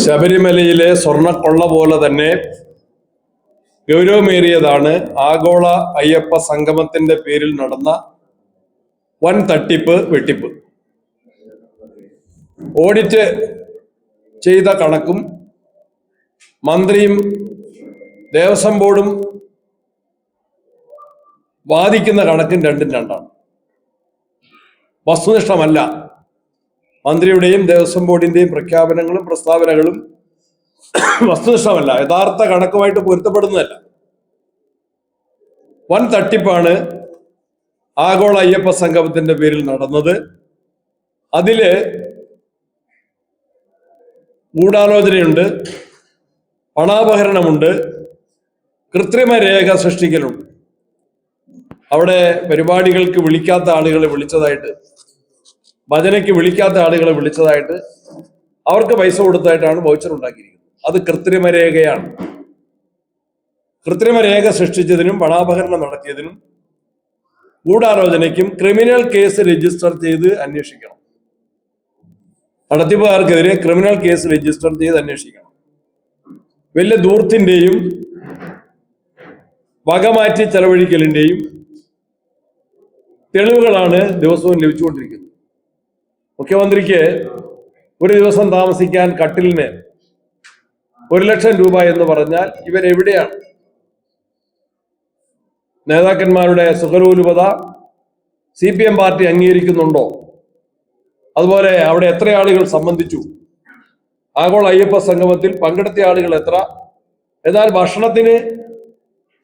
ശബരിമലയിലെ സ്വർണ്ണക്കൊള്ള പോലെ തന്നെ ഗൗരവമേറിയതാണ് ആഗോള അയ്യപ്പ സംഗമത്തിന്റെ പേരിൽ നടന്ന വൻ തട്ടിപ്പ് വെട്ടിപ്പ്. ഓഡിറ്റ് ചെയ്ത കണക്കും മന്ത്രിയും ദേവസ്വം ബോർഡും വാദിക്കുന്ന കണക്കും രണ്ടും രണ്ടാണ്. വസ്തുനിഷ്ഠമല്ല. മന്ത്രിയുടെയും ദേവസ്വം ബോർഡിന്റെയും പ്രഖ്യാപനങ്ങളും പ്രസ്താവനകളും വസ്തുനിഷ്ഠമല്ല, യഥാർത്ഥ കണക്കുമായിട്ട് പൊരുത്തപ്പെടുന്നതല്ല. വൻ തട്ടിപ്പാണ് ആഗോള അയ്യപ്പ സംഗമത്തിന്റെ പേരിൽ നടന്നത്. അതില് ഗൂഢാലോചനയുണ്ട്, പണാപഹരണമുണ്ട്, കൃത്രിമ രേഖ സൃഷ്ടിക്കലുണ്ട്. അവിടെ പരിപാടികൾക്ക് വിളിക്കാത്ത ആളുകളെ വിളിച്ചതായിട്ട്, ഭജനയ്ക്ക് വിളിക്കാത്ത ആളുകളെ വിളിച്ചതായിട്ട്, അവർക്ക് പൈസ കൊടുത്തതായിട്ടാണ് വൗച്ചർ ഉണ്ടാക്കിയിരിക്കുന്നത്. അത് കൃത്രിമ രേഖയാണ്. കൃത്രിമ രേഖ സൃഷ്ടിച്ചതിനും പണാപഹരണം നടത്തിയതിനും ഗൂഢാലോചനയ്ക്കും ക്രിമിനൽ കേസ് രജിസ്റ്റർ ചെയ്ത് അന്വേഷിക്കണം. നടത്തിപ്പുകാർക്കെതിരെ ക്രിമിനൽ കേസ് രജിസ്റ്റർ ചെയ്ത് അന്വേഷിക്കണം. വലിയ ധൂർത്തിന്റെയും വകമാറ്റി ചെലവഴിക്കലിന്റെയും തെളിവുകളാണ് ദിവസവും ലഭിച്ചുകൊണ്ടിരിക്കുന്നത്. മുഖ്യമന്ത്രിക്ക് ഒരു ദിവസം താമസിക്കാൻ കട്ടിലിന് 1,00,000 രൂപ എന്ന് പറഞ്ഞാൽ ഇവരെവിടെയാണ്? നേതാക്കന്മാരുടെ സുഖലോലുപത CPM പാർട്ടി അംഗീകരിക്കുന്നുണ്ടോ? അതുപോലെ അവിടെ എത്ര ആളുകൾ സംബന്ധിച്ചു? ആഗോള അയ്യപ്പ സംഗമത്തിൽ പങ്കെടുത്ത ആളുകൾ എത്ര? എന്നാൽ ഭക്ഷണത്തിന്,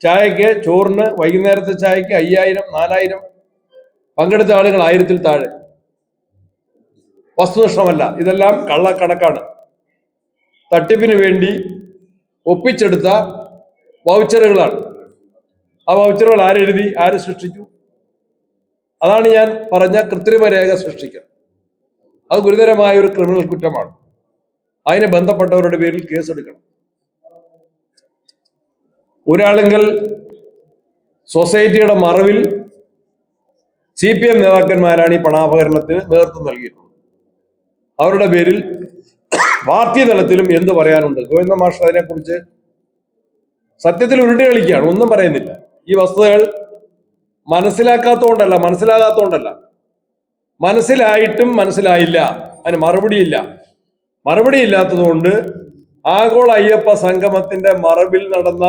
ചായക്ക്, ചോറിന്, വൈകുന്നേരത്തെ ചായക്ക് 5,000, 4,000, പങ്കെടുത്ത ആളുകൾ 1,000-ൽ താഴെ. വസ്തുനിഷ്ഠമല്ല. ഇതെല്ലാം കള്ളക്കണക്കാണ്. തട്ടിപ്പിന് വേണ്ടി ഒപ്പിച്ചെടുത്ത വൗച്ചറുകളാണ്. ആ വൗച്ചറുകൾ ആരെഴുതി, ആര് സൃഷ്ടിച്ചു? അതാണ് ഞാൻ പറഞ്ഞ കൃത്രിമ രേഖ സൃഷ്ടിക്കൽ. അത് ഗുരുതരമായ ഒരു ക്രിമിനൽ കുറ്റമാണ്. അതിന് ബന്ധപ്പെട്ടവരുടെ പേരിൽ കേസെടുക്കണം. ഒരാളെങ്കിൽ സൊസൈറ്റിയുടെ മറവിൽ CPM നേതാക്കന്മാരാണ് ഈ പണാപഹരണത്തിന് നേതൃത്വം നൽകിയിട്ടുള്ളത്. അവരുടെ പേരിൽ പാർട്ടി തലത്തിലും എന്ത് പറയാനുണ്ട്? ഗോവിന്ദ മാസ്റ്റർ അതിനെക്കുറിച്ച് സത്യത്തിൽ ഉരുട്ടി കളിക്കുകയാണ്, ഒന്നും പറയുന്നില്ല. ഈ വസ്തുതകൾ മനസ്സിലാക്കാത്തതുകൊണ്ടല്ല, മനസ്സിലായിട്ടും മനസ്സിലായില്ല, അതിന് മറുപടിയില്ല. മറുപടിയില്ലാത്തതുകൊണ്ട് ആഗോള അയ്യപ്പ സംഗമത്തിന്റെ മറവിൽ നടന്ന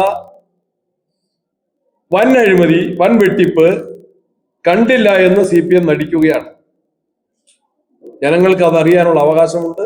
വൻ അഴിമതി, വൻ വെട്ടിപ്പ് കണ്ടില്ല എന്ന് CPM നടിക്കുകയാണ്. ജനങ്ങൾക്ക് അതറിയാനുള്ള അവകാശമുണ്ട്.